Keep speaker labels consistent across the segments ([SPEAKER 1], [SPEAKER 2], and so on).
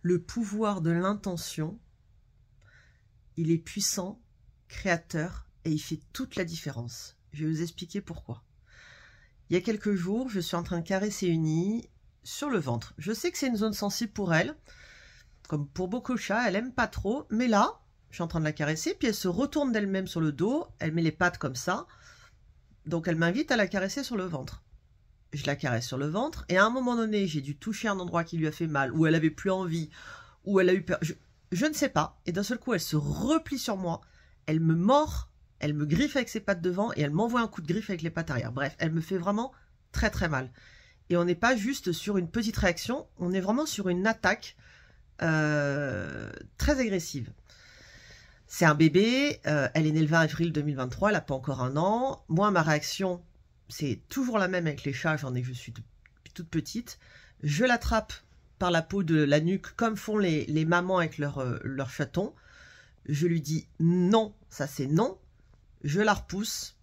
[SPEAKER 1] Le pouvoir de l'intention, il est puissant, créateur, et il fait toute la différence. Je vais vous expliquer pourquoi. Il y a quelques jours, je suis en train de caresser Uni sur le ventre. Je sais que c'est une zone sensible pour elle, comme pour beaucoup de chats, elle aime pas trop, mais là, je suis en train de la caresser, puis elle se retourne d'elle-même sur le dos, elle met les pattes comme ça, donc elle m'invite à la caresser sur le ventre. Je la caresse sur le ventre, et à un moment donné, j'ai dû toucher un endroit qui lui a fait mal, où elle avait plus envie, où elle a eu peur, je ne sais pas, et d'un seul coup, elle se replie sur moi, elle me mord, elle me griffe avec ses pattes devant, et elle m'envoie un coup de griffe avec les pattes arrière. Bref, elle me fait vraiment très très mal. Et on n'est pas juste sur une petite réaction, on est vraiment sur une attaque très agressive. C'est un bébé, elle est née le 20 avril 2023, elle n'a pas encore 1 an. Moi, ma réaction, c'est toujours la même avec les chats, j'en ai, je suis toute petite. Je l'attrape par la peau de la nuque, comme font les mamans avec leur chaton. Je lui dis non, ça c'est non. Je la repousse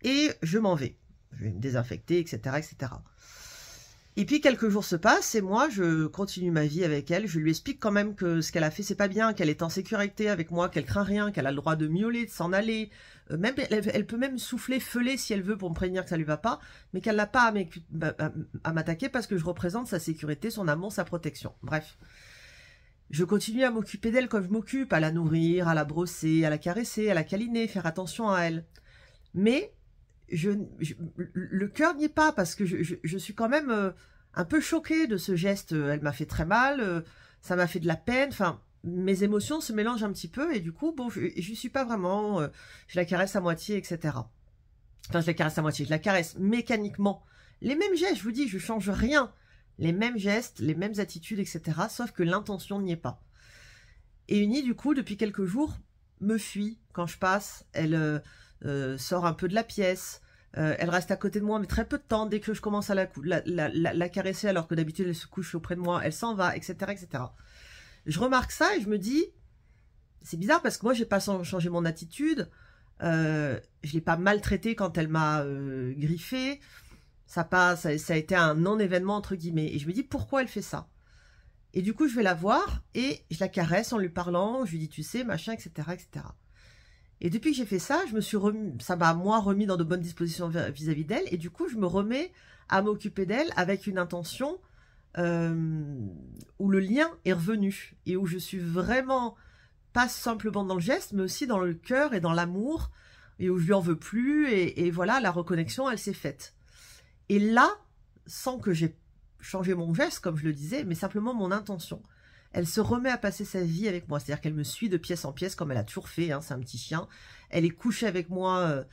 [SPEAKER 1] et je m'en vais. Je vais me désinfecter, etc., etc. Et puis quelques jours se passent et moi je continue ma vie avec elle. Je lui explique quand même que ce qu'elle a fait c'est pas bien, qu'elle est en sécurité avec moi, qu'elle craint rien, qu'elle a le droit de miauler, de s'en aller. Même elle peut même souffler, feuler si elle veut pour me prévenir que ça lui va pas, mais qu'elle n'a pas à m'attaquer parce que je représente sa sécurité, son amour, sa protection. Bref. Je continue à m'occuper d'elle comme je m'occupe, à la nourrir, à la brosser, à la caresser, à la câliner, faire attention à elle. Mais le cœur n'y est pas parce que je suis quand même un peu choquée de ce geste. Elle m'a fait très mal, ça m'a fait de la peine. Enfin, mes émotions se mélangent un petit peu et du coup, bon, je suis pas vraiment. Je la caresse à moitié, etc. Enfin, je la caresse à moitié, je la caresse mécaniquement. Les mêmes gestes, je vous dis, je change rien. Les mêmes gestes, les mêmes attitudes, etc. Sauf que l'intention n'y est pas. Et Uni, du coup, depuis quelques jours, me fuit quand je passe. Elle sort un peu de la pièce. Elle reste à côté de moi, mais très peu de temps. Dès que je commence à la caresser, alors que d'habitude elle se couche auprès de moi, elle s'en va, etc., etc. Je remarque ça et je me dis, c'est bizarre parce que moi, j'ai pas changé mon attitude. Je l'ai pas maltraitée quand elle m'a griffé. Ça a été un non-événement, entre guillemets. Et je me dis, pourquoi elle fait ça? Et du coup, je vais la voir et je la caresse en lui parlant. Je lui dis, tu sais, machin, etc., etc. Et depuis que j'ai fait ça, ça m'a, moi, remis dans de bonnes dispositions vis-à-vis d'elle. Et du coup, je me remets à m'occuper d'elle avec une intention où le lien est revenu. Et où je suis vraiment, pas simplement dans le geste, mais aussi dans le cœur et dans l'amour. Et où je lui en veux plus. Et voilà, la reconnexion, elle s'est faite. Et là, sans que j'ai changé mon geste, comme je le disais, mais simplement mon intention, elle se remet à passer sa vie avec moi. C'est-à-dire qu'elle me suit de pièce en pièce, comme elle a toujours fait, hein, c'est un petit chien. Elle est couchée avec moi,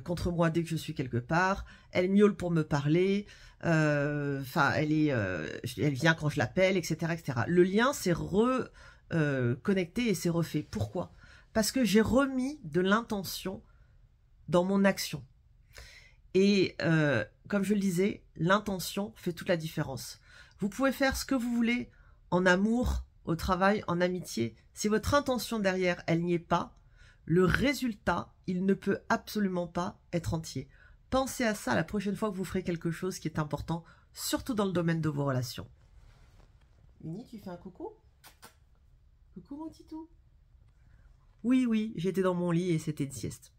[SPEAKER 1] contre moi dès que je suis quelque part. Elle miaule pour me parler. Enfin, elle vient quand je l'appelle, etc., etc. Le lien s'est reconnecté et s'est refait. Pourquoi? Parce que j'ai remis de l'intention dans mon action. Et comme je le disais, l'intention fait toute la différence. Vous pouvez faire ce que vous voulez en amour, au travail, en amitié. Si votre intention derrière, elle n'y est pas, le résultat, il ne peut absolument pas être entier. Pensez à ça la prochaine fois que vous ferez quelque chose qui est important, surtout dans le domaine de vos relations. Uni, tu fais un coucou? Coucou mon titou. Oui, j'étais dans mon lit et c'était une sieste.